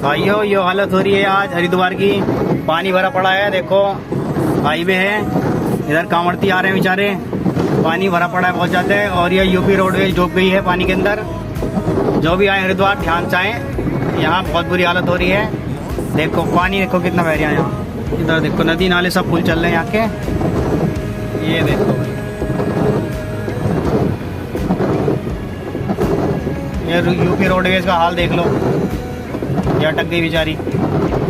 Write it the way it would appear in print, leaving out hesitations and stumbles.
भाइयों ये हालत हो रही है आज हरिद्वार की। पानी भरा पड़ा है, देखो हाईवे है, इधर कांवड़ती आ रहे हैं बेचारे, पानी भरा पड़ा है बहुत ज़्यादा है। और ये यूपी रोडवेज डूब गई है पानी के अंदर। जो भी आए हरिद्वार ध्यान से आए, यहाँ बहुत बुरी हालत हो रही है। देखो पानी देखो कितना बह रहा है यहाँ, इधर देखो नदी नाले सब पुल चल रहे हैं यहाँ के। ये देखो ये यूपी रोडवेज का हाल देख लो, ये अटक गई बेचारी।